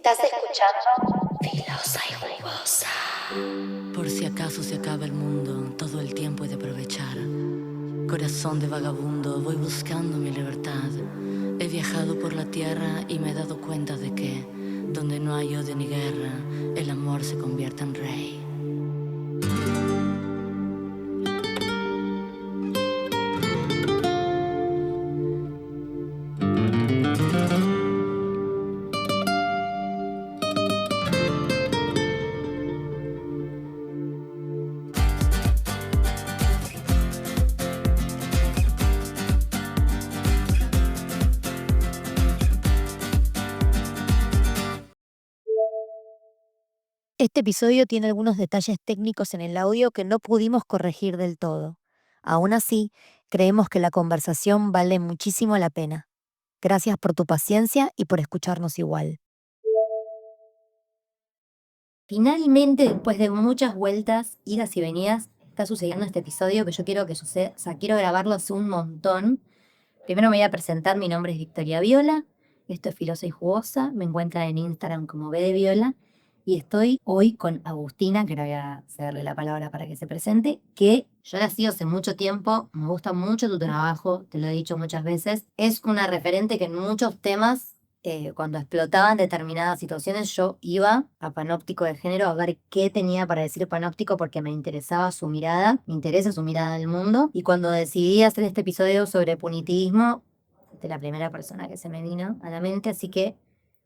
Estás escuchando Filosa y Jugosa. Por si acaso se acaba el mundo, todo el tiempo he de aprovechar. Corazón de vagabundo, voy buscando mi libertad. He viajado por la tierra y me he dado cuenta de que, donde no hay odio ni guerra, el amor se convierte en rey. Este episodio tiene algunos detalles técnicos en el audio que no pudimos corregir del todo. Aún así, creemos que la conversación vale muchísimo la pena. Gracias por tu paciencia y por escucharnos igual. Finalmente, después de muchas vueltas, idas y venidas, está sucediendo este episodio que yo quiero que suceda, quiero grabarlo hace un montón. Primero me voy a presentar, mi nombre es Victoria Viola, esto es Filosa y Jugosa, me encuentran en Instagram como B de Viola, y estoy hoy con Agustina, que le voy a cederle la palabra para que se presente, que yo la sigo hace mucho tiempo, me gusta mucho tu trabajo, te lo he dicho muchas veces, es una referente que en muchos temas, cuando explotaban determinadas situaciones, yo iba a Panóptico de Género a ver qué tenía para decir Panóptico porque me interesaba su mirada, me interesa su mirada del mundo, y cuando decidí hacer este episodio sobre punitivismo, de la primera persona que se me vino a la mente, así que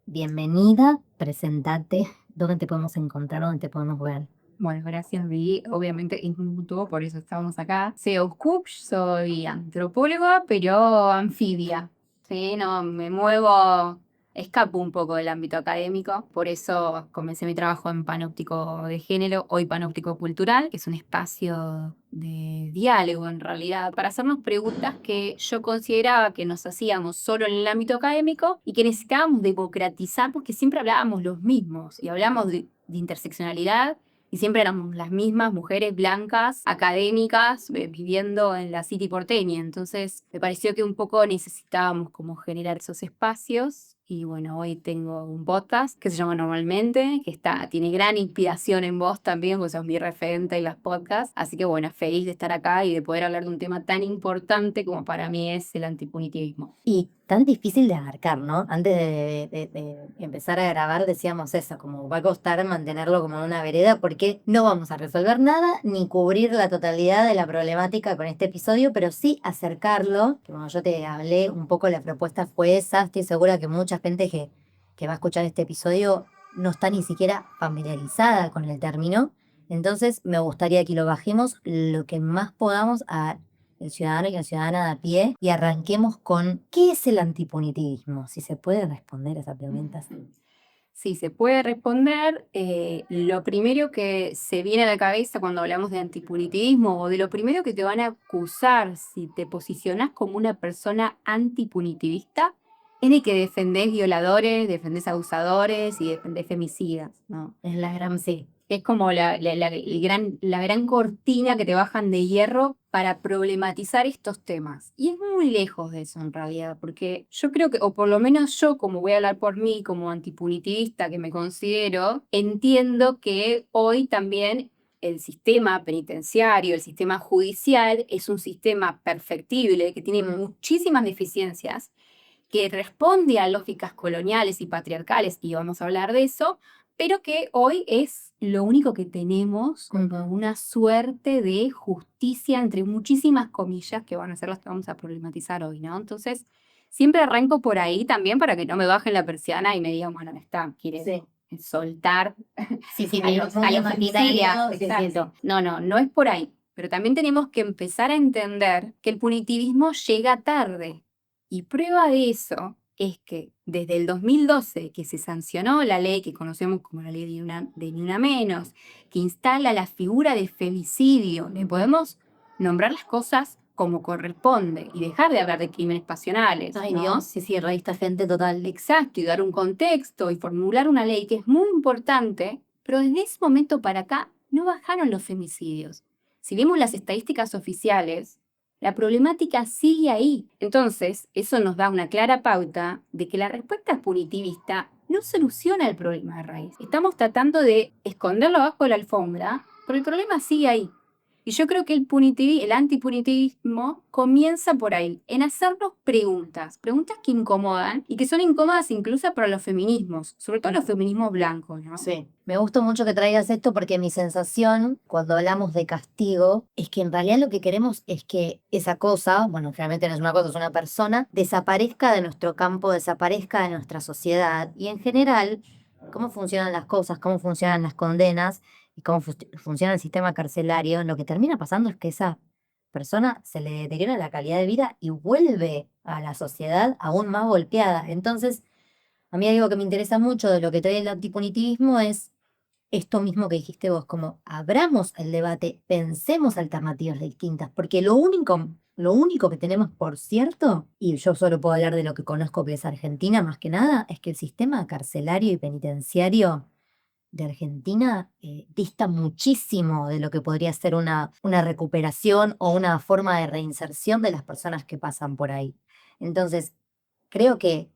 bienvenida, presentate, dónde te podemos encontrar, dónde te podemos ver. Bueno, gracias, Vi. Obviamente es mutuo, por eso estamos acá. Soy Kup, soy antropóloga, pero anfibia. Sí, no, me muevo, escapo un poco del ámbito académico. Por eso comencé mi trabajo en Panóptico de Género, hoy Panóptico Cultural, que es un espacio de diálogo en realidad, para hacernos preguntas que yo consideraba que nos hacíamos solo en el ámbito académico y que necesitábamos democratizar porque siempre hablábamos los mismos y hablamos de interseccionalidad. Y siempre éramos las mismas mujeres blancas, académicas, viviendo en la city porteña. Entonces me pareció que un poco necesitábamos como generar esos espacios. Y bueno, hoy tengo un podcast que se llama Normalmente, que tiene gran inspiración en vos también, porque sos mi referente en los podcasts. Así que bueno, feliz de estar acá y de poder hablar de un tema tan importante como para mí es el antipunitivismo. Y tan difícil de abarcar, ¿no? Antes de empezar a grabar decíamos eso, como va a costar mantenerlo como en una vereda porque no vamos a resolver nada ni cubrir la totalidad de la problemática con este episodio, pero sí acercarlo, que como yo te hablé, un poco la propuesta fue esa, estoy segura que mucha gente que va a escuchar este episodio no está ni siquiera familiarizada con el término, entonces me gustaría que lo bajemos lo que más podamos a el ciudadano y la ciudadana de a pie y arranquemos con ¿qué es el antipunitivismo? Si se puede responder esa pregunta. Sí, se puede responder. Lo primero que se viene a la cabeza cuando hablamos de antipunitivismo o de lo primero que te van a acusar si te posicionás como una persona antipunitivista es de que defendés violadores, defendés abusadores y defendés femicidas, ¿no? Es la gran sí. Es como la gran cortina que te bajan de hierro para problematizar estos temas. Y es muy lejos de eso en realidad, porque yo creo que, o por lo menos yo, como voy a hablar por mí, como antipunitivista que me considero, entiendo que hoy también el sistema penitenciario, el sistema judicial, es un sistema perfectible, que tiene muchísimas deficiencias, que responde a lógicas coloniales y patriarcales, y vamos a hablar de eso, pero que hoy es lo único que tenemos como una suerte de justicia, entre muchísimas comillas, que van a ser las que vamos a problematizar hoy, ¿no? Entonces, siempre arranco por ahí también para que no me bajen la persiana y me digan, bueno, quiere soltar Sí, a los femicidas. Exacto. No es por ahí. Pero también tenemos que empezar a entender que el punitivismo llega tarde. Y prueba de eso es que desde el 2012, que se sancionó la ley que conocemos como la ley de Ni Una Menos, que instala la figura de femicidio, le podemos nombrar las cosas como corresponde y dejar de hablar de crímenes pasionales. Ay, ¿no? Dios, sí, revista gente total. Exacto, y dar un contexto y formular una ley que es muy importante, pero desde ese momento para acá no bajaron los femicidios. Si vemos las estadísticas oficiales, La problemática sigue ahí. Entonces, eso nos da una clara pauta de que la respuesta punitivista no soluciona el problema de raíz. Estamos tratando de esconderlo bajo la alfombra, pero el problema sigue ahí. Y yo creo que el antipunitivismo comienza por ahí, en hacernos preguntas que incomodan y que son incómodas incluso para los feminismos, sobre todo los feminismos blancos, ¿no? Sí. Me gusta mucho que traigas esto porque mi sensación cuando hablamos de castigo es que en realidad lo que queremos es que esa cosa, bueno, realmente no es una cosa, es una persona, desaparezca de nuestro campo, desaparezca de nuestra sociedad y en general cómo funcionan las cosas, cómo funcionan las condenas y cómo funciona el sistema carcelario, lo que termina pasando es que esa persona se le deteriora la calidad de vida y vuelve a la sociedad aún más golpeada. Entonces, a mí algo que me interesa mucho de lo que trae el antipunitivismo es esto mismo que dijiste vos, como abramos el debate, pensemos alternativas distintas, porque lo único que tenemos por cierto, y yo solo puedo hablar de lo que conozco que es Argentina más que nada, es que el sistema carcelario y penitenciario de Argentina dista muchísimo de lo que podría ser una recuperación o una forma de reinserción de las personas que pasan por ahí. Entonces, creo que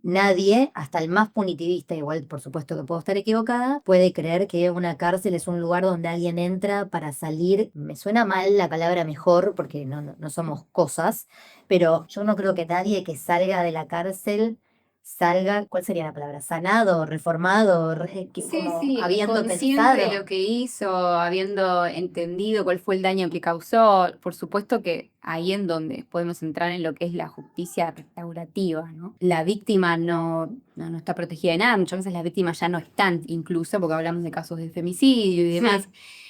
nadie, hasta el más punitivista, igual por supuesto que puedo estar equivocada, puede creer que una cárcel es un lugar donde alguien entra para salir. Me suena mal la palabra mejor porque no somos cosas, pero yo no creo que nadie que salga de la cárcel salga, ¿cuál sería la palabra? Sanado, reformado, como habiendo Consciente de pensado. lo que hizo, habiendo entendido cuál fue el daño que causó. Por supuesto que ahí en donde podemos entrar en lo que es la justicia restaurativa, ¿no? La víctima no está protegida de nada, muchas veces las víctimas ya no están, incluso porque hablamos de casos de femicidio y demás.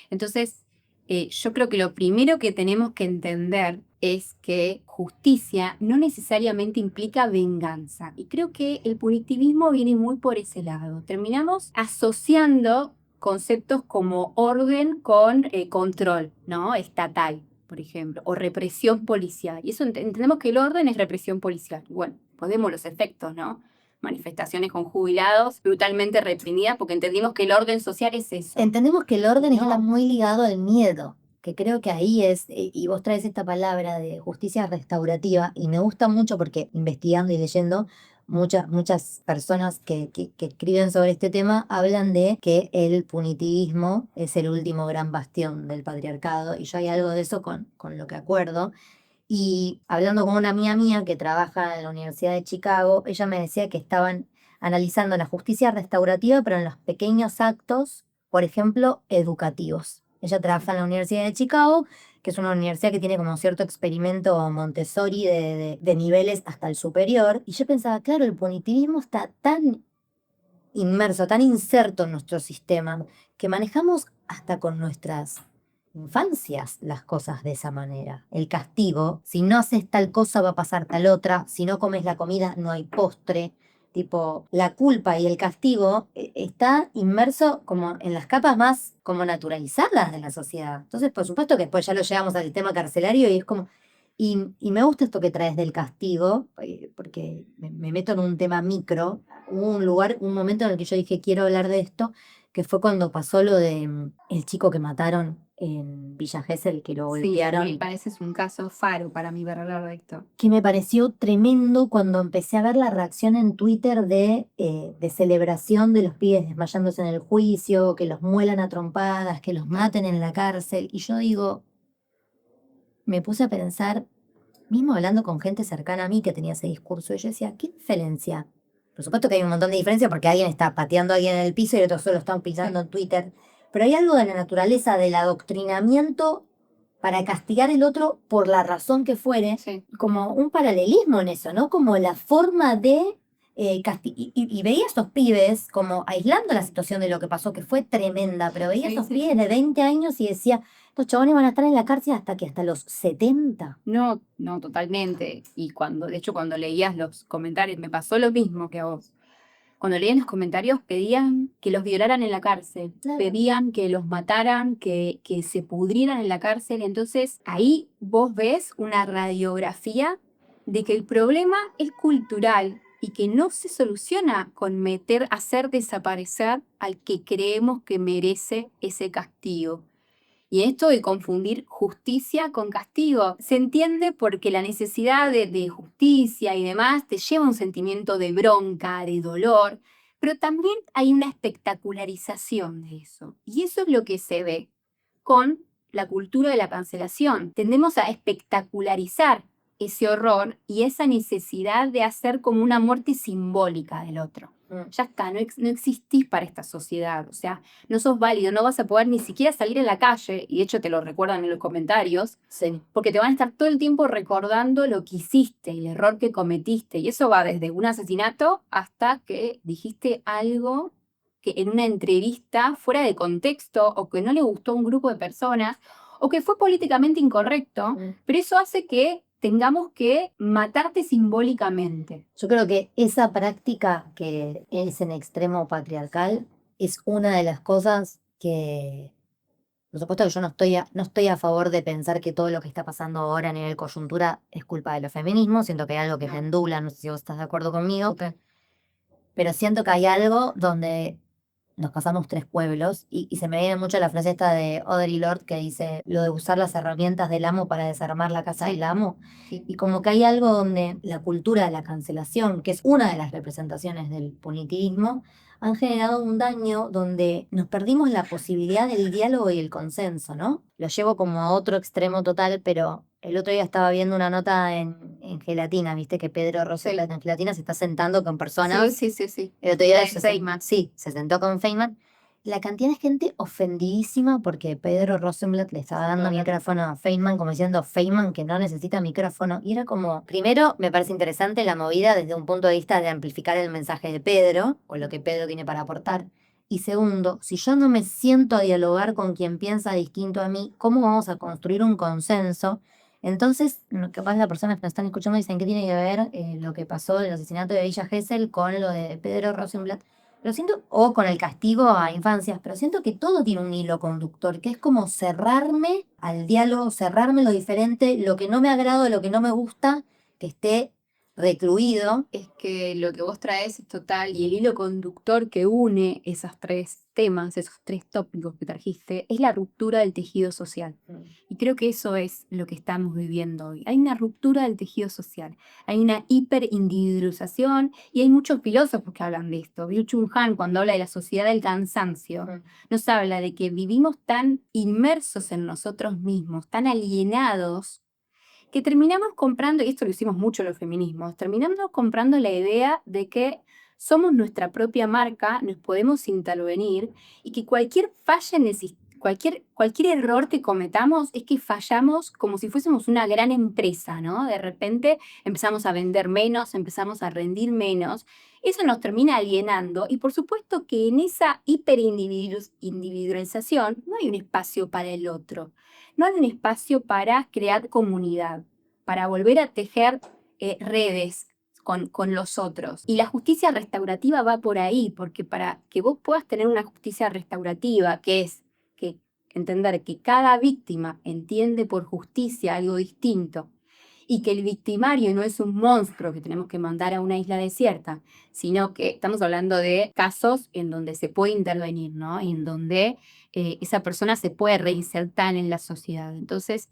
Entonces, yo creo que lo primero que tenemos que entender es que justicia no necesariamente implica venganza. Y creo que el punitivismo viene muy por ese lado. Terminamos asociando conceptos como orden con control, ¿no? Estatal, por ejemplo, o represión policial. Y eso entendemos que el orden es represión policial. Bueno, podemos los efectos, ¿no? Manifestaciones con jubilados brutalmente reprimidas porque entendimos que el orden social es eso. Entendemos que el orden está No. muy ligado al miedo, que creo que ahí es, y vos traes esta palabra de justicia restaurativa, y me gusta mucho porque investigando y leyendo, muchas personas que escriben sobre este tema hablan de que el punitivismo es el último gran bastión del patriarcado, y yo hay algo de eso con lo que acuerdo. Y hablando con una amiga mía que trabaja en la Universidad de Chicago, ella me decía que estaban analizando la justicia restaurativa, pero en los pequeños actos, por ejemplo, educativos. Ella trabaja en la Universidad de Chicago, que es una universidad que tiene como cierto experimento Montessori de niveles hasta el superior. Y yo pensaba, claro, el punitivismo está tan inmerso, tan inserto en nuestro sistema, que manejamos hasta con nuestras infancias las cosas de esa manera. El castigo, si no haces tal cosa va a pasar tal otra, si no comes la comida no hay postre. Tipo, la culpa y el castigo está inmerso como en las capas más como naturalizadas de la sociedad. Entonces, por supuesto que después ya lo llevamos al sistema carcelario y es como... Y me gusta esto que traes del castigo, porque me meto en un tema micro. Hubo un momento en el que yo dije, quiero hablar de esto, que fue cuando pasó lo de el chico que mataron en Villa Gesell, que lo golpearon. Me parece es un caso faro para mí para hablar de esto. Que me pareció tremendo cuando empecé a ver la reacción en Twitter de celebración de los pibes desmayándose en el juicio, que los muelan a trompadas, que los maten en la cárcel. Y yo digo, me puse a pensar, mismo hablando con gente cercana a mí que tenía ese discurso, y yo decía, ¿qué diferencia? Por supuesto que hay un montón de diferencia porque alguien está pateando a alguien en el piso y otros solo están pisando en Twitter, pero hay algo de la naturaleza del adoctrinamiento para castigar el otro por la razón que fuere, Sí. como un paralelismo en eso, ¿no? Como la forma de y veía a estos pibes como aislando la situación de lo que pasó, que fue tremenda, pero veía a Sí, estos sí, pibes de 20 años y decía, estos chabones van a estar en la cárcel hasta los 70. No, totalmente. Y de hecho, cuando leías los comentarios, me pasó lo mismo que a vos. Cuando leían los comentarios, pedían que los violaran en la cárcel, Claro. pedían que los mataran, que se pudrieran en la cárcel. Entonces, ahí vos ves una radiografía de que el problema es cultural y que no se soluciona con hacer desaparecer al que creemos que merece ese castigo. Y esto de confundir justicia con castigo se entiende porque la necesidad de justicia y demás te lleva a un sentimiento de bronca, de dolor, pero también hay una espectacularización de eso. Y eso es lo que se ve con la cultura de la cancelación. Tendemos a espectacularizar ese horror y esa necesidad de hacer como una muerte simbólica del otro. Ya está, no existís para esta sociedad, o sea, no sos válido, no vas a poder ni siquiera salir en la calle, y de hecho te lo recuerdan en los comentarios, Sí. porque te van a estar todo el tiempo recordando lo que hiciste, el error que cometiste, y eso va desde un asesinato hasta que dijiste algo que en una entrevista fuera de contexto, o que no le gustó a un grupo de personas, o que fue políticamente incorrecto, pero eso hace que tengamos que matarte simbólicamente. Yo creo que esa práctica que es en extremo patriarcal es una de las cosas que, por supuesto que yo no estoy a favor de pensar que todo lo que está pasando ahora a nivel coyuntura es culpa de los feminismos, siento que hay algo que pendula, no sé si vos estás de acuerdo conmigo, pero siento que hay algo donde nos pasamos tres pueblos y se me viene mucho la frase esta de Audre Lorde que dice lo de usar las herramientas del amo para desarmar la casa del amo. Y como que hay algo donde la cultura de la cancelación, que es una de las representaciones del punitivismo, han generado un daño donde nos perdimos la posibilidad del diálogo y el consenso, ¿no? Lo llevo como a otro extremo total, pero el otro día estaba viendo una nota en Gelatina, viste que Pedro Rosenblatt en Gelatina se está sentando con personas. Sí. El otro día La de Feynman. sí, se sentó con Feynman. La cantidad de gente ofendidísima porque Pedro Rosenblatt le estaba dando micrófono a Feynman, como diciendo Feynman que no necesita micrófono. Y era como, primero, me parece interesante la movida desde un punto de vista de amplificar el mensaje de Pedro, o lo que Pedro tiene para aportar. Y segundo, si yo no me siento a dialogar con quien piensa distinto a mí, ¿cómo vamos a construir un consenso? Entonces, capaz las personas que nos están escuchando dicen que tiene que ver lo que pasó en el asesinato de Villa Gesell con lo de Pedro Rosenblatt. Pero siento, o con el castigo a infancias, pero siento que todo tiene un hilo conductor, que es como cerrarme al diálogo, cerrarme lo diferente, lo que no me agrada, lo que no me gusta, que esté recluido. Es que lo que vos traes es total y el hilo conductor que une esos tres temas, esos tres tópicos que trajiste, es la ruptura del tejido social. Y creo que eso es lo que estamos viviendo hoy. Hay una ruptura del tejido social, hay una hiperindividualización y hay muchos filósofos que hablan de esto. Byung-Chul Han, cuando habla de la sociedad del cansancio, nos habla de que vivimos tan inmersos en nosotros mismos, tan alienados, que terminamos comprando, y esto lo hicimos mucho los feminismos, terminamos comprando la idea de que somos nuestra propia marca, nos podemos intervenir y que cualquier falla en el cualquier error que cometamos es que fallamos como si fuésemos una gran empresa, ¿no? De repente empezamos a vender menos, empezamos a rendir menos. Eso nos termina alienando y por supuesto que en esa hiperindividualización no hay un espacio para el otro, no hay un espacio para crear comunidad, para volver a tejer redes con los otros. Y la justicia restaurativa va por ahí, porque para que vos puedas tener una justicia restaurativa, que es que entender que cada víctima entiende por justicia algo distinto, y que el victimario no es un monstruo que tenemos que mandar a una isla desierta, sino que estamos hablando de casos en donde se puede intervenir, ¿no? En donde esa persona se puede reinsertar en la sociedad. Entonces,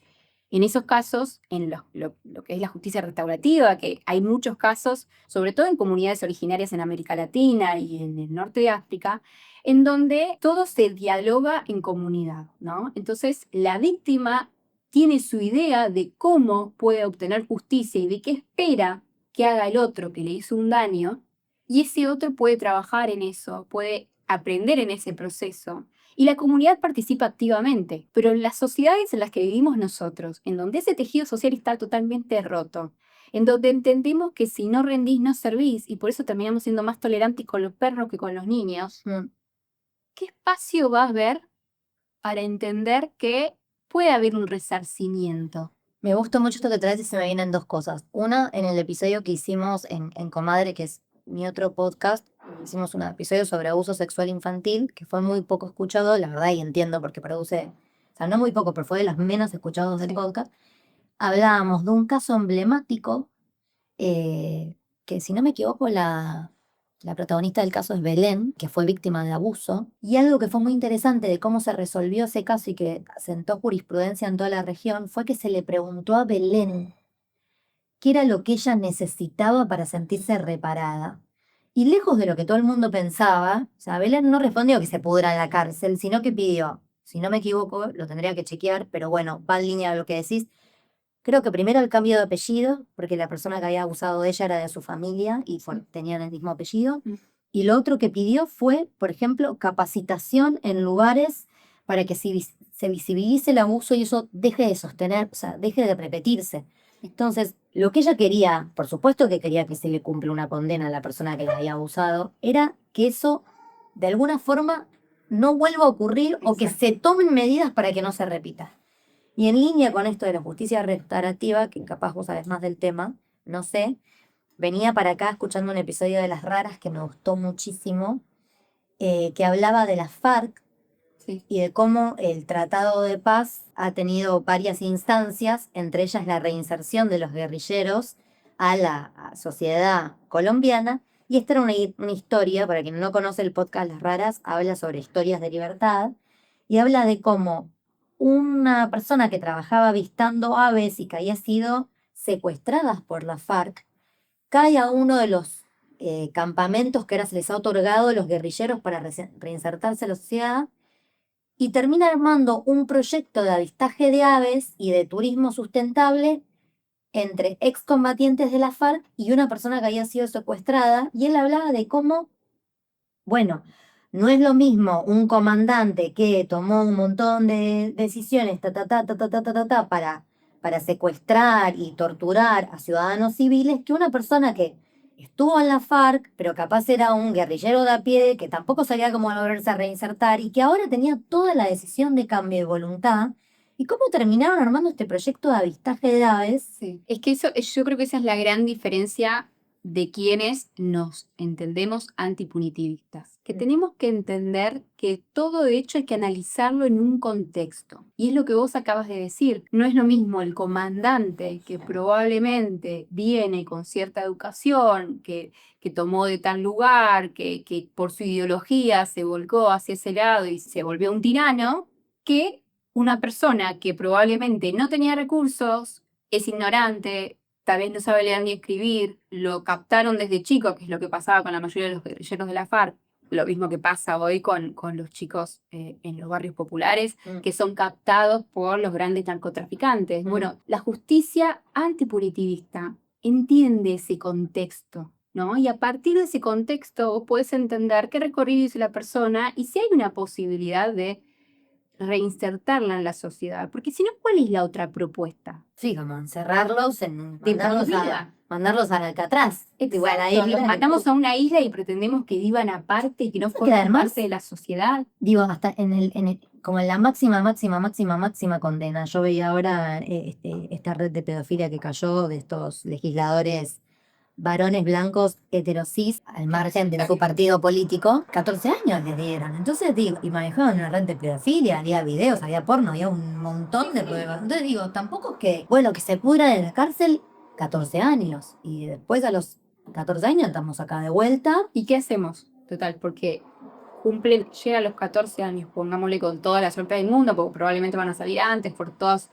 en esos casos, en lo que es la justicia restaurativa, que hay muchos casos, sobre todo en comunidades originarias en América Latina y en el norte de África, en donde todo se dialoga en comunidad, ¿no? Entonces, la víctima tiene su idea de cómo puede obtener justicia y de qué espera que haga el otro que le hizo un daño, y ese otro puede trabajar en eso, puede aprender en ese proceso. Y la comunidad participa activamente, pero en las sociedades en las que vivimos nosotros, en donde ese tejido social está totalmente roto, en donde entendemos que si no rendís, no servís, y por eso terminamos siendo más tolerantes con los perros que con los niños, ¿qué espacio va a haber para entender que puede haber un resarcimiento? Me gustó mucho esto que traes y se me vienen dos cosas. Una, en el episodio que hicimos en Comadre, que es mi otro podcast, hicimos un episodio sobre abuso sexual infantil, que fue muy poco escuchado, la verdad, y entiendo porque produce, o sea, no muy poco, pero fue de los menos escuchados del podcast. Hablábamos de un caso emblemático, que si no me equivoco, La protagonista del caso es Belén, que fue víctima de abuso. Y algo que fue muy interesante de cómo se resolvió ese caso y que sentó jurisprudencia en toda la región fue que se le preguntó a Belén qué era lo que ella necesitaba para sentirse reparada. Y lejos de lo que todo el mundo pensaba, o sea, Belén no respondió que se pudra en la cárcel, sino que pidió, si no me equivoco, lo tendría que chequear, pero bueno, va en línea de lo que decís. Creo que primero el cambio de apellido, porque la persona que había abusado de ella era de su familia y tenían el mismo apellido. Y lo otro que pidió fue, por ejemplo, capacitación en lugares para que se visibilice el abuso y eso deje de sostener, o sea, deje de repetirse. Entonces, lo que ella quería, por supuesto que quería que se le cumpla una condena a la persona que la había abusado, era que eso, de alguna forma, no vuelva a ocurrir o que se tomen medidas para que no se repita. Y en línea con esto de la justicia restaurativa, que capaz vos sabés más del tema, no sé, venía para acá escuchando un episodio de Las Raras que me gustó muchísimo, que hablaba de las FARC Sí. y de cómo el Tratado de Paz ha tenido varias instancias, entre ellas la reinserción de los guerrilleros a la sociedad colombiana. Y esta era una historia, para quien no conoce el podcast Las Raras, habla sobre historias de libertad y habla de cómo una persona que trabajaba avistando aves y que había sido secuestrada por la FARC cae a uno de los campamentos que ahora se les ha otorgado a los guerrilleros para reinsertarse a la sociedad y termina armando un proyecto de avistaje de aves y de turismo sustentable entre excombatientes de la FARC y una persona que había sido secuestrada, y él hablaba de cómo, bueno, no es lo mismo un comandante que tomó un montón de decisiones para secuestrar y torturar a ciudadanos civiles que una persona que estuvo en la FARC, pero capaz era un guerrillero de a pie que tampoco sabía cómo volverse a reinsertar y que ahora tenía toda la decisión de cambio de voluntad. ¿Y cómo terminaron armando este proyecto de avistaje de aves? Sí. Es que eso, yo creo que esa es la gran diferencia de quienes nos entendemos antipunitivistas, que tenemos que entender que todo de hecho hay que analizarlo en un contexto. Y es lo que vos acabas de decir, no es lo mismo el comandante que probablemente viene con cierta educación, que tomó de tal lugar, que por su ideología se volcó hacia ese lado y se volvió un tirano, que una persona que probablemente no tenía recursos, es ignorante, tal vez no sabe leer ni escribir, lo captaron desde chico, que es lo que pasaba con la mayoría de los guerrilleros de la FARC, lo mismo que pasa hoy con los chicos en los barrios populares, que son captados por los grandes narcotraficantes. Bueno, la justicia antipunitivista entiende ese contexto, ¿no? Y a partir de ese contexto vos podés entender qué recorrido hizo la persona y si hay una posibilidad de reinsertarla en la sociedad, porque si no, ¿cuál es la otra propuesta? Sí, como encerrarlos, De por vida. mandarlos al Alcatraz. Igual, ahí Los matamos a una isla y pretendemos que vivan aparte y que no formen además, parte de la sociedad. digo, hasta como en la máxima condena. Yo veía ahora esta red de pedofilia que cayó de estos legisladores varones blancos heterosis al margen de su partido político. 14 años les dieron. Entonces digo, y manejaban una red de pedofilia, había videos, había porno, había un montón de pruebas. Entonces digo, tampoco es que, bueno, que se pudra en la cárcel 14 años. Y después a los 14 años estamos acá de vuelta. ¿Y qué hacemos? Total, porque llega a los 14 años, pongámosle con toda la suerte del mundo, porque probablemente van a salir antes por todos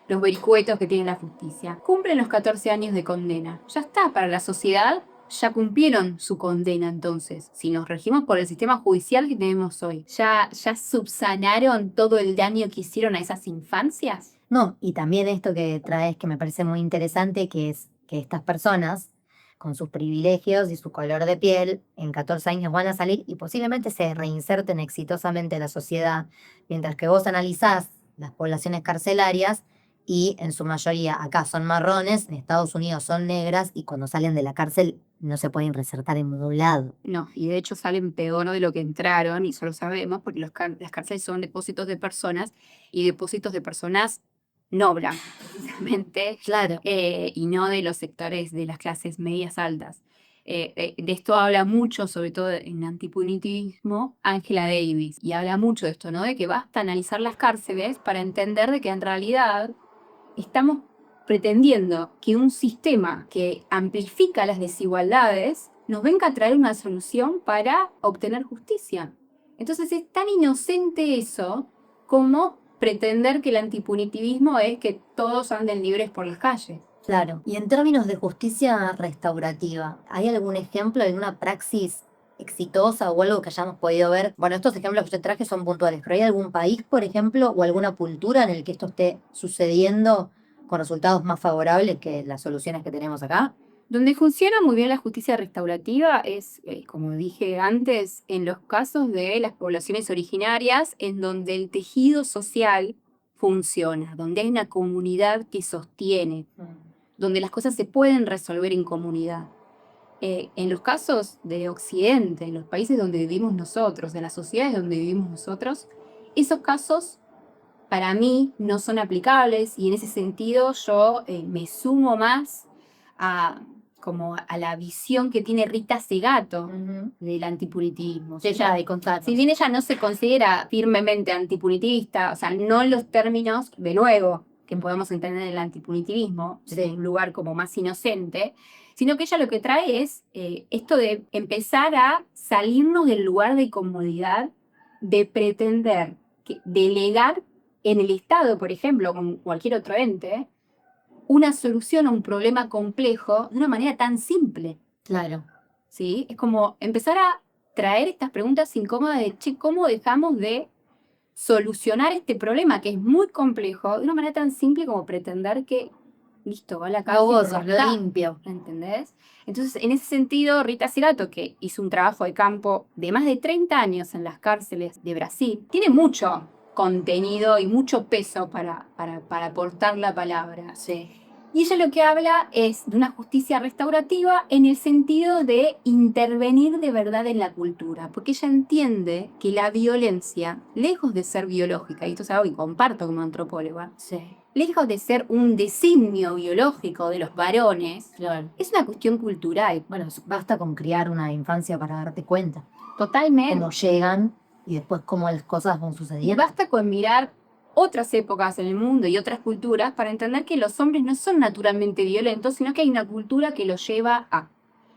los vericuetos que tiene la justicia. Cumplen los 14 años de condena. Ya está, para la sociedad ya cumplieron su condena entonces. Si nos regimos por el sistema judicial que tenemos hoy, ¿ya subsanaron todo el daño que hicieron a esas infancias? No, y también esto que traes que me parece muy interesante, que es que estas personas, con sus privilegios y su color de piel, en 14 años van a salir y posiblemente se reinserten exitosamente en la sociedad, mientras que vos analizás las poblaciones carcelarias y en su mayoría acá son marrones, en Estados Unidos son negras y cuando salen de la cárcel no se pueden reinsertar en ningún lado. No, y de hecho salen peor de lo que entraron, y eso lo sabemos, porque las cárceles son depósitos de personas y depósitos de personas no blancas, precisamente, Claro. y no de los sectores de las clases medias altas. De esto habla mucho, sobre todo en antipunitivismo, Angela Davis, y habla mucho de esto, ¿no? De que basta analizar las cárceles para entender de que en realidad estamos pretendiendo que un sistema que amplifica las desigualdades nos venga a traer una solución para obtener justicia. Entonces es tan inocente eso como pretender que el antipunitivismo es que todos anden libres por las calles. Claro. Y en términos de justicia restaurativa, ¿hay algún ejemplo, alguna praxis exitosa o algo que hayamos podido ver? Bueno, estos ejemplos que yo traje son puntuales, pero ¿hay algún país, por ejemplo, o alguna cultura en el que esto esté sucediendo con resultados más favorables que las soluciones que tenemos acá? Donde funciona muy bien la justicia restaurativa es, como dije antes, en los casos de las poblaciones originarias, en donde el tejido social funciona, donde hay una comunidad que sostiene, donde las cosas se pueden resolver en comunidad. En los casos de Occidente, en los países donde vivimos nosotros, en las sociedades donde vivimos nosotros, esos casos para mí no son aplicables y en ese sentido yo me sumo más a, como a la visión que tiene Rita Segato del antipuritivismo. Sí, ya, y contanos. Si bien ella no se considera firmemente antipunitivista, o sea, no en los términos, de nuevo, que podemos entender el antipunitivismo, desde un lugar como más inocente, sino que ella lo que trae es esto de empezar a salirnos del lugar de comodidad, de pretender delegar en el Estado, por ejemplo, con cualquier otro ente, una solución a un problema complejo de una manera tan simple. Claro. ¿Sí? Es como empezar a traer estas preguntas incómodas de, che, ¿cómo dejamos de solucionar este problema que es muy complejo de una manera tan simple como pretender que, listo, va a la calle, Lo ya borro, lo está, limpio. ¿entendés? Entonces, en ese sentido, Rita Segato, que hizo un trabajo de campo de más de 30 años en las cárceles de Brasil, tiene mucho contenido y mucho peso para aportar la palabra. Sí. Y ella lo que habla es de una justicia restaurativa en el sentido de intervenir de verdad en la cultura, porque ella entiende que la violencia, lejos de ser biológica, y esto es algo que comparto como antropóloga, Sí. lejos de ser un designio biológico de los varones, Claro. es una cuestión cultural. Bueno, basta con criar una infancia para darte cuenta Totalmente. cómo llegan y después cómo las cosas van Y sucediendo. basta con mirar otras épocas en el mundo y otras culturas para entender que los hombres no son naturalmente violentos, sino que hay una cultura que los lleva a.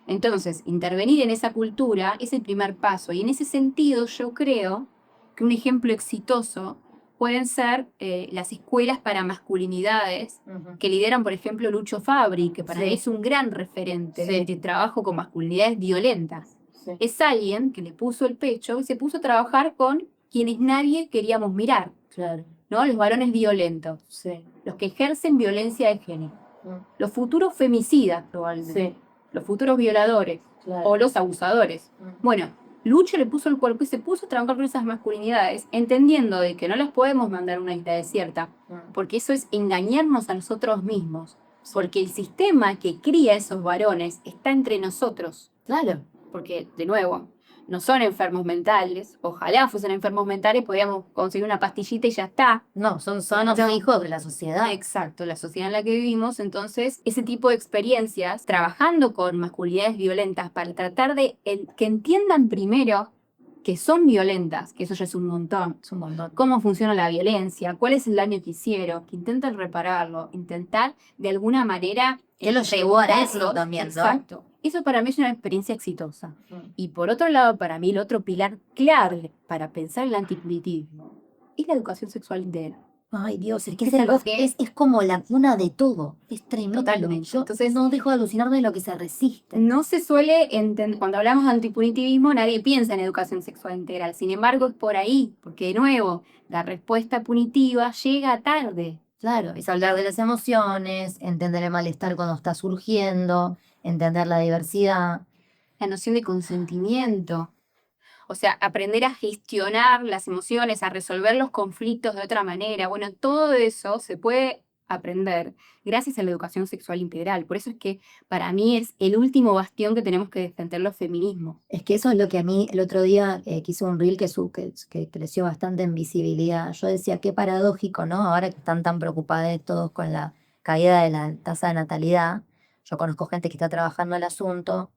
Entonces, intervenir en esa cultura es el primer paso. Y en ese sentido, yo creo que un ejemplo exitoso pueden ser las escuelas para masculinidades que lideran, por ejemplo, Lucho Fabri, que para Sí. mí es un gran referente Sí. de trabajo con masculinidades violentas. Sí. Es alguien que le puso el pecho y se puso a trabajar con quienes nadie queríamos mirar, Claro. ¿no? Los varones violentos, Sí. los que ejercen violencia de género, los futuros femicidas, probablemente, Sí. los futuros violadores Claro. o los abusadores. Bueno, Lucho le puso el cuerpo y se puso a trabajar con esas masculinidades, entendiendo de que no las podemos mandar a una isla desierta, porque eso es engañarnos a nosotros mismos, porque el sistema que cría a esos varones está entre nosotros. Claro. Porque, de nuevo, no son enfermos mentales. Ojalá fuesen enfermos mentales, podíamos conseguir una pastillita y ya está. No, son hijos de la sociedad. Exacto, la sociedad en la que vivimos. Entonces, ese tipo de experiencias, trabajando con masculinidades violentas para tratar de que entiendan primero que son violentas, que eso ya es un montón. Es un montón. Cómo funciona la violencia, cuál es el daño que hicieron, que intenten repararlo, intentar de alguna manera... ¿Qué los llevó a eso también, no? Exacto. Eso para mí es una experiencia exitosa. Y por otro lado, para mí, el otro pilar clave para pensar el antipunitivismo es la educación sexual integral. Ay, Dios, es que Es es, algo que- es como la cuna de todo. Es tremendo. Totalmente. Yo Entonces- no dejo de alucinarme de lo que se resiste. No se suele entender, cuando hablamos de antipunitivismo, nadie piensa en educación sexual integral. Sin embargo, es por ahí, porque de nuevo, la respuesta punitiva llega tarde. Claro, es hablar de las emociones, entender el malestar cuando está surgiendo, entender la diversidad. La noción de consentimiento. O sea, aprender a gestionar las emociones, a resolver los conflictos de otra manera. Bueno, todo eso se puede aprender gracias a la educación sexual integral. Por eso es que para mí es el último bastión que tenemos que defender los feminismos. Es que eso es lo que a mí el otro día que hice un reel que creció bastante en visibilidad. Yo decía, qué paradójico, ¿no? Ahora que están tan preocupados todos con la caída de la tasa de natalidad. Yo conozco gente que está trabajando el asunto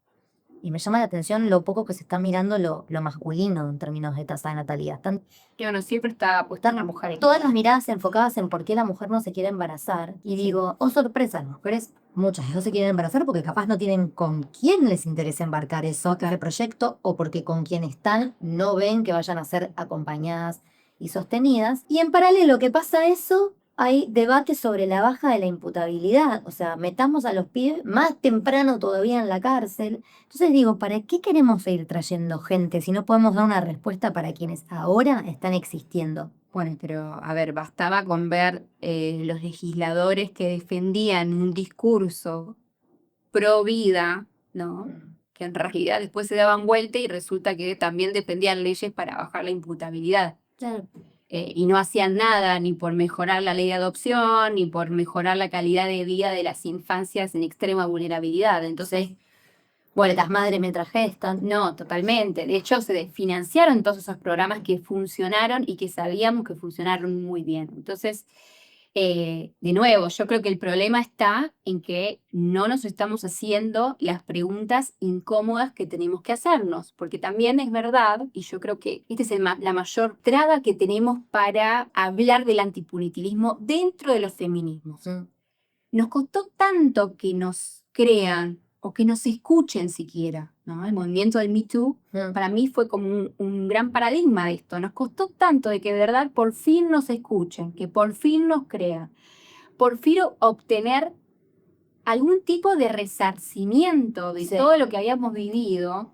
Y me llama la atención lo poco que se está mirando lo masculino en términos de tasa de natalidad. Están Que uno siempre está puesta en la mujer. todas las miradas enfocadas en por qué la mujer no se quiere embarazar. Y digo, oh sorpresa, las mujeres, muchas no se quieren embarazar porque capaz no tienen con quién les interesa embarcar eso, ese proyecto, o porque con quien están no ven que vayan a ser acompañadas y sostenidas. Y en paralelo que pasa eso, hay debate sobre la baja de la imputabilidad. O sea, metamos a los pibes más temprano todavía en la cárcel. Entonces digo, ¿para qué queremos seguir trayendo gente si no podemos dar una respuesta para quienes ahora están existiendo? Bueno, pero a ver, bastaba con ver los legisladores que defendían un discurso pro vida, ¿no? Que en realidad después se daban vuelta y resulta que también defendían leyes para bajar la imputabilidad. Claro. Y no hacían nada ni por mejorar la ley de adopción, ni por mejorar la calidad de vida de las infancias en extrema vulnerabilidad. Entonces, Bueno, las madres mientras gestan. no, totalmente. De hecho, se financiaron todos esos programas que funcionaron y que sabíamos que funcionaron muy bien. Entonces, de nuevo, yo creo que el problema está en que no nos estamos haciendo las preguntas incómodas que tenemos que hacernos, porque también es verdad, y yo creo que esta es la mayor traba que tenemos para hablar del antipunitivismo dentro de los feminismos. Nos costó tanto que nos crean o que nos escuchen siquiera, ¿no? El movimiento del Me Too para mí fue como un gran paradigma de esto. Nos costó tanto de que de verdad por fin nos escuchen, que por fin nos crean, por fin obtener algún tipo de resarcimiento de todo lo que habíamos vivido,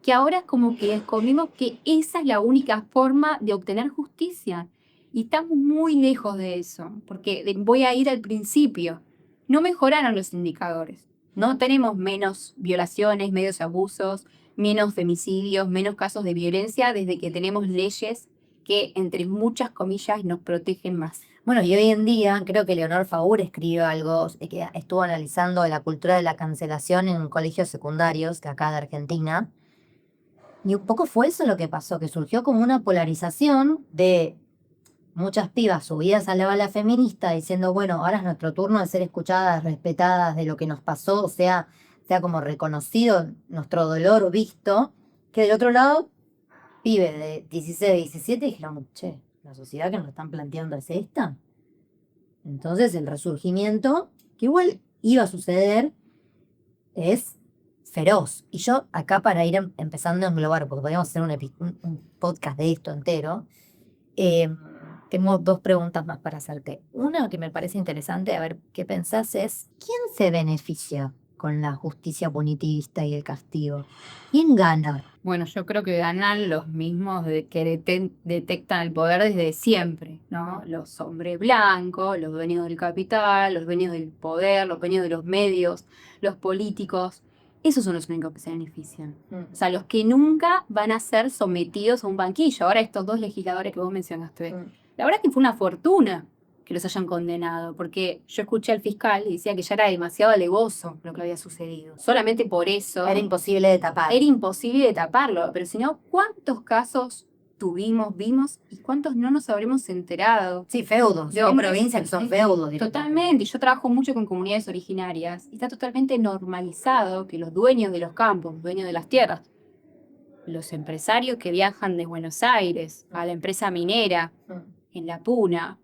que ahora es como que descubrimos que esa es la única forma de obtener justicia. Y estamos muy lejos de eso, porque voy a ir al principio. No mejoraron los indicadores. No tenemos menos violaciones, menos abusos, menos femicidios, menos casos de violencia desde que tenemos leyes que, entre muchas comillas, nos protegen más. Bueno, y hoy en día creo que Leonor Faur escribió algo que estuvo analizando la cultura de la cancelación en colegios secundarios, que acá de Argentina. Y un poco fue eso lo que pasó, que surgió como una polarización de muchas pibas subidas a la bala feminista diciendo, bueno, ahora es nuestro turno de ser escuchadas, respetadas de lo que nos pasó, sea como reconocido nuestro dolor visto, que del otro lado, pibes de 16, 17 dijeron, che, la sociedad que nos están planteando es esta. Entonces el resurgimiento, que igual iba a suceder, es feroz. Y yo acá para ir empezando a englobar, porque podríamos hacer un podcast de esto entero, tengo dos preguntas más para hacerte. Una que me parece interesante, a ver qué pensás, es ¿quién se beneficia con la justicia punitivista y el castigo? ¿Quién gana? Bueno, yo creo que ganan los mismos que detectan el poder desde siempre, ¿no? Los hombres blancos, los dueños del capital, los dueños del poder, los dueños de los medios, los políticos. Esos son los únicos que se benefician. O sea, los que nunca van a ser sometidos a un banquillo. Ahora estos dos legisladores que vos mencionaste. La verdad es que fue una fortuna que los hayan condenado, porque yo escuché al fiscal y decía que ya era demasiado alevoso lo que había sucedido. Solamente por eso Era imposible de tapar. era imposible de taparlo, pero si no, ¿cuántos casos vimos y cuántos no nos habremos enterado? Sí, feudos. De O hombres- provincias que son feudos. Totalmente, y yo trabajo mucho con comunidades originarias y está totalmente normalizado que los dueños de los campos, los dueños de las tierras, los empresarios que viajan de Buenos Aires a la empresa minera en La Puna,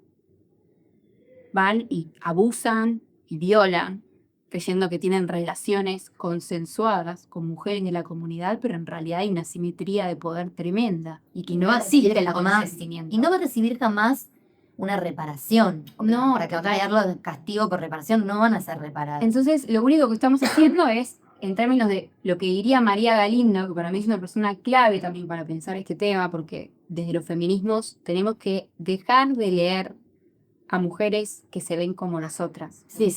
van y abusan y violan, creyendo que tienen relaciones consensuadas con mujeres de la comunidad, pero en realidad hay una asimetría de poder tremenda y que no existe el consentimiento. Y no va a recibir jamás una reparación. No, Para que darlo de castigo por reparación no van a ser reparados. Entonces, lo único que estamos haciendo es, en términos de lo que diría María Galindo, que para mí es una persona clave también para pensar este tema, porque desde los feminismos tenemos que dejar de leer a mujeres que se ven como nosotras. Sí.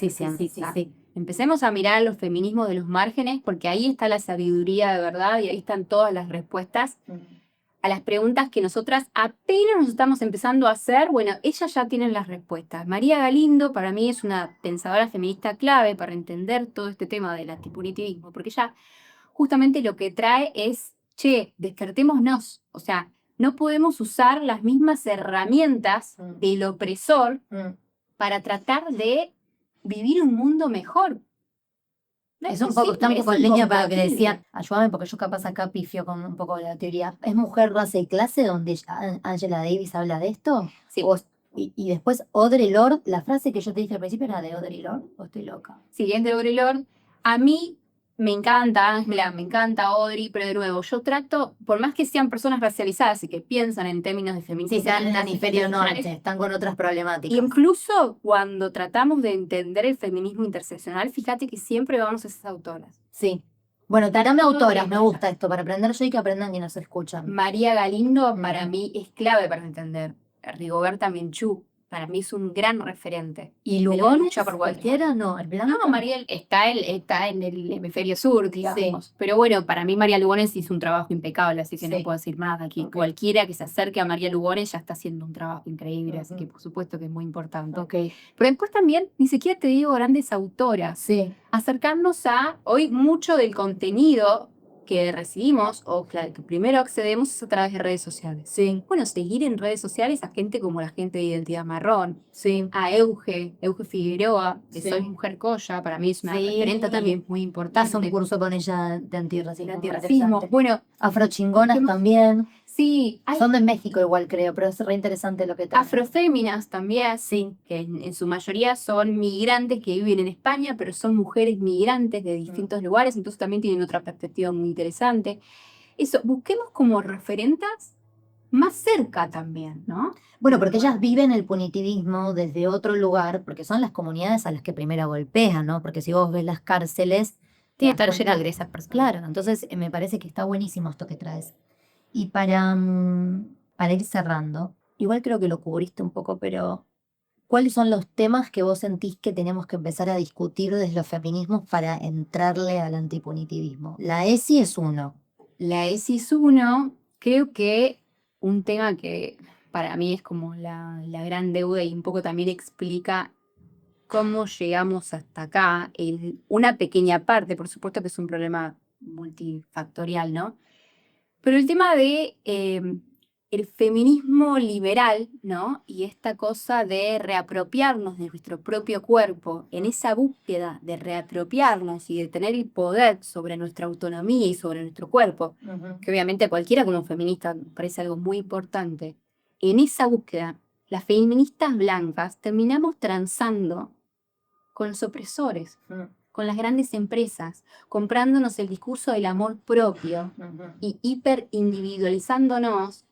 Empecemos a mirar los feminismos de los márgenes, porque ahí está la sabiduría de verdad y ahí están todas las respuestas a las preguntas que nosotras apenas nos estamos empezando a hacer. Bueno, ellas ya tienen las respuestas. María Galindo para mí es una pensadora feminista clave para entender todo este tema del antipunitivismo, porque ella justamente lo que trae es, che, despertémonos. O sea, no podemos usar las mismas herramientas del opresor para tratar de vivir un mundo mejor. Es un poco, está un poco en es línea para lo que incompatible. decía, ayúdame porque yo capaz acá pifio con un poco la teoría. ¿Es mujer, raza y clase donde Angela Davis habla de esto? Sí. Y después Audre Lorde, la frase que yo te dije al principio era de Audre Lorde, o estoy loca. Sí, es de Audre Lorde. A mí me encanta Ángela, me encanta Audrey, pero de nuevo, yo trato, por más que sean personas racializadas y que piensan en términos de feminismo, Sí, están en el hemisferio norte, están con otras problemáticas. incluso cuando tratamos de entender el feminismo interseccional, fíjate que siempre vamos a esas autoras. Sí. Bueno, tirame autoras, me gusta esto, para aprender yo y que aprendan quienes nos escuchan. María Galindo para mí es clave para entender. Rigoberta Menchú para mí es un gran referente. ¿Y De la Lugones? lucha por ¿Cualquiera? No, el blanco. No, Mariel está en el hemisferio sur, digamos. Pero bueno, para mí María Lugones hizo un trabajo impecable, así que no Sí. puedo decir más aquí. Ok. Cualquiera que se acerque a María Lugones ya está haciendo un trabajo increíble, así Ujú. que por supuesto que es muy importante. Ok, Pero después también, ni siquiera te digo grandes autoras. sí. Acercarnos a, hoy mucho del contenido que recibimos o que primero accedemos es a través de redes sociales. Sí, Bueno, seguir en redes sociales a gente como la gente de Identidad Marrón, sí. a Euge Figueroa, que Sí. Soy Mujer Colla, para mí es una Sí. referente también muy Hice importante. un curso con ella de antirracismo. De muy antirracismo. interesante. Bueno, Afrochingonas ¿qué- también. sí, hay Son de México igual, creo, pero es re interesante lo que traen. afroféminas también, Sí. que en su mayoría son migrantes que viven en España, pero son mujeres migrantes de distintos lugares, entonces también tienen otra perspectiva muy interesante. Eso, busquemos como referentes más cerca también, ¿no? Bueno, porque ellas viven el punitivismo desde otro lugar, porque son las comunidades a las que primero golpean, ¿no? Porque si vos ves las cárceles, Tiene que te das estar llena cuenta- de esas personas. Claro, entonces me parece que está buenísimo esto que traes. Y para ir cerrando, igual creo que lo cubriste un poco, pero ¿cuáles son los temas que vos sentís que tenemos que empezar a discutir desde los feminismos para entrarle al antipunitivismo? La ESI es uno. La ESIS 1, creo que un tema que para mí es como la gran deuda y un poco también explica cómo llegamos hasta acá, una pequeña parte, por supuesto que es un problema multifactorial, ¿no? Pero el tema de el feminismo liberal, ¿no? Y esta cosa de reapropiarnos de nuestro propio cuerpo, en esa búsqueda de reapropiarnos y de tener el poder sobre nuestra autonomía y sobre nuestro cuerpo, que obviamente a cualquiera como feminista me parece algo muy importante, en esa búsqueda, las feministas blancas terminamos transando con los opresores, con las grandes empresas, comprándonos el discurso del amor propio y hiperindividualizándonos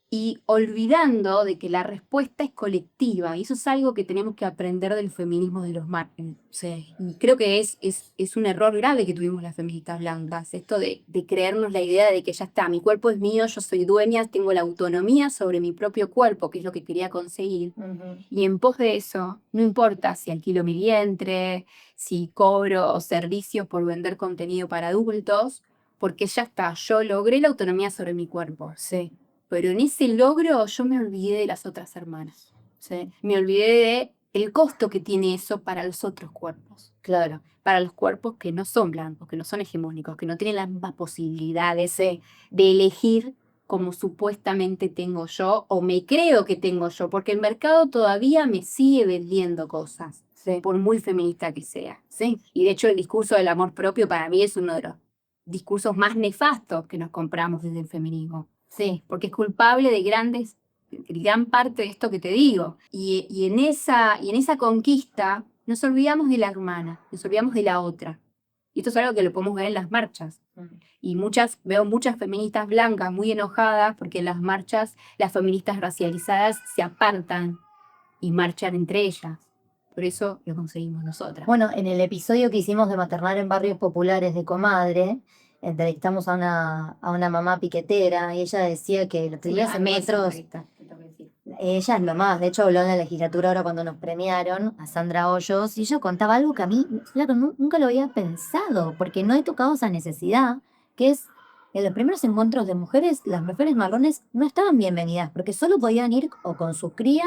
y olvidando de que la respuesta es colectiva. Y eso es algo que tenemos que aprender del feminismo de los márgenes. Sí. Y creo que es un error grave que tuvimos las feministas blancas, esto de creernos la idea de que ya está, mi cuerpo es mío, yo soy dueña, tengo la autonomía sobre mi propio cuerpo, que es lo que quería conseguir. Y en pos de eso, no importa si alquilo mi vientre, si cobro servicios por vender contenido para adultos, porque ya está, yo logré la autonomía sobre mi cuerpo. Sí. Pero en ese logro yo me olvidé de las otras hermanas. Sí. Me olvidé de el costo que tiene eso para los otros cuerpos. Claro. Para los cuerpos que no son blancos, que no son hegemónicos, que no tienen las mismas posibilidades de elegir como supuestamente tengo yo o me creo que tengo yo, porque el mercado todavía me sigue vendiendo cosas, Sí. por muy feminista que sea. Sí. Y de hecho el discurso del amor propio para mí es uno de los discursos más nefastos que nos compramos desde el feminismo, Sí. porque es culpable de gran parte de esto que te digo. Y en esa conquista nos olvidamos de la hermana, nos olvidamos de la otra. Y esto es algo que lo podemos ver en las marchas. Y veo muchas feministas blancas muy enojadas porque en las marchas las feministas racializadas se apartan y marchan entre ellas. Por eso lo conseguimos nosotras. Bueno, en el episodio que hicimos de maternar en barrios populares de Comadre, entrevistamos a una mamá piquetera y ella decía que los primeros metros, ella es lo más, de hecho habló en la legislatura ahora cuando nos premiaron a Sandra Hoyos y ella contaba algo que a mí, claro, nunca lo había pensado porque no he tocado esa necesidad, que es en los primeros encuentros de mujeres, las mujeres marrones no estaban bienvenidas porque solo podían ir o con su cría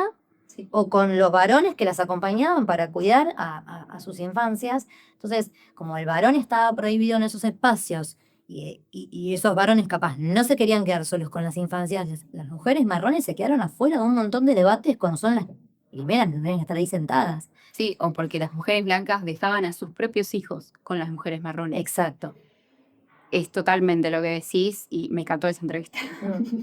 o con los varones que las acompañaban para cuidar a sus infancias. Entonces, como el varón estaba prohibido en esos espacios y esos varones capaz no se querían quedar solos con las infancias, las mujeres marrones se quedaron afuera de un montón de debates cuando son las primeras no deben estar ahí sentadas. Sí, o porque las mujeres blancas dejaban a sus propios hijos con las mujeres marrones. Exacto. Es totalmente lo que decís y me encantó esa entrevista,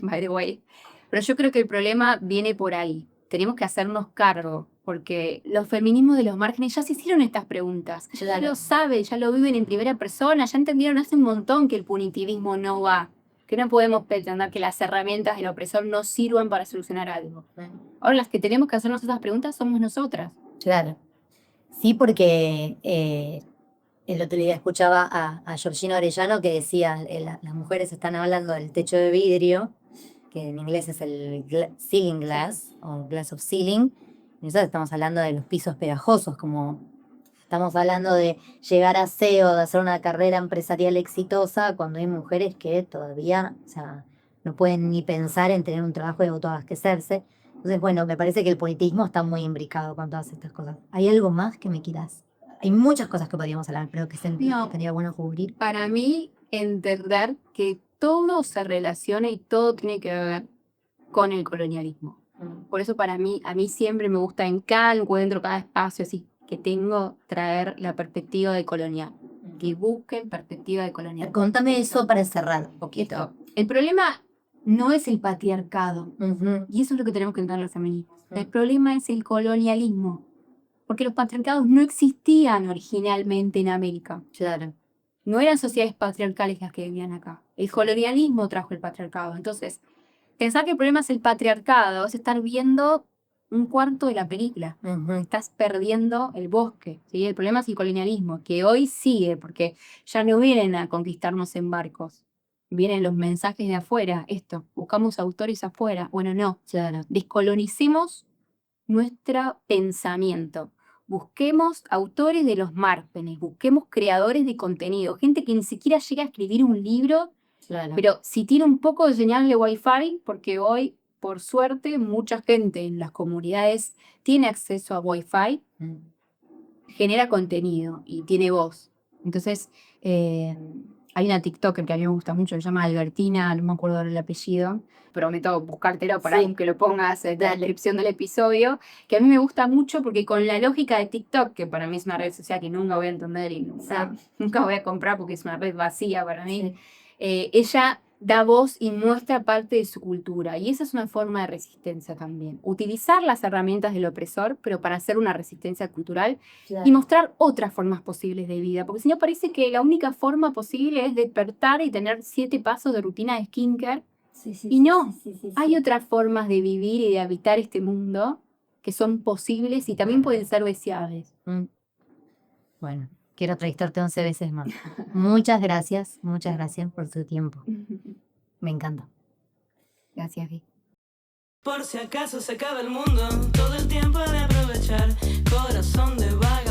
by the way. Pero yo creo que el problema viene por ahí. Tenemos que hacernos cargo, porque los feminismos de los márgenes ya se hicieron estas preguntas. Ya Claro. lo saben, ya lo viven en primera persona, ya entendieron hace un montón que el punitivismo no va, que no podemos pretender que las herramientas del opresor no sirvan para solucionar algo. Ahora las que tenemos que hacernos esas preguntas somos nosotras. Claro. Sí, porque el otro día escuchaba a Georgina Orellano que decía, las mujeres están hablando del techo de vidrio, que en inglés es el ceiling glass, o glass of ceiling, y nosotros estamos hablando de los pisos pegajosos, como estamos hablando de llegar a CEO, de hacer una carrera empresarial exitosa, cuando hay mujeres que todavía, o sea, no pueden ni pensar en tener un trabajo y autoabastecerse. Entonces, bueno, me parece que el politismo está muy imbricado con todas estas cosas. ¿Hay algo más que me quieras? Hay muchas cosas que podríamos hablar, pero que estaría bueno cubrir. Para mí, entender que todo se relaciona y todo tiene que ver con el colonialismo. Por eso para mí, a mí siempre me gusta en cada encuentro, cada espacio así que tengo, traer la perspectiva de colonial. Que busquen perspectiva de colonial. Contame eso para cerrar un poquito. El problema no es el patriarcado. Ujú. Y eso es lo que tenemos que entender los feminismos. El problema es el colonialismo. Porque los patriarcados no existían originalmente en América. Claro. No eran sociedades patriarcales las que vivían acá. El colonialismo trajo el patriarcado. Entonces, pensar que el problema es el patriarcado es estar viendo un cuarto de la película. Ujú. Estás perdiendo el bosque. ¿Sí? El problema es el colonialismo, que hoy sigue, porque ya no vienen a conquistarnos en barcos. Vienen los mensajes de afuera. Esto, buscamos autores afuera. Bueno, no. Claro. Descolonicemos nuestro pensamiento. Busquemos autores de los márgenes, busquemos creadores de contenido, gente que ni siquiera llega a escribir un libro, Claro. pero si tiene un poco de señal de Wi-Fi, porque hoy, por suerte, mucha gente en las comunidades tiene acceso a Wi-Fi, genera contenido y tiene voz. Entonces, hay una TikToker que a mí me gusta mucho, se llama Albertina, no me acuerdo el apellido, prometo buscártelo para Sí. que lo pongas en la Dale. descripción del episodio, que a mí me gusta mucho porque con la lógica de TikTok, que para mí es una red social que nunca voy a entender y nunca voy a comprar porque es una red vacía para mí, ella da voz y muestra parte de su cultura. Y esa es una forma de resistencia también. Utilizar las herramientas del opresor, pero para hacer una resistencia cultural y mostrar otras formas posibles de vida. Porque si no, parece que la única forma posible es despertar y tener 7 pasos de rutina de skincare. Y no, hay otras formas de vivir y de habitar este mundo que son posibles y también pueden ser deseables. Bueno, quiero entrevistarte 11 veces más. Muchas gracias por tu tiempo. Me encanta. Gracias, Vi. Por si acaso se acaba el mundo, todo el tiempo de aprovechar, corazón de vaga.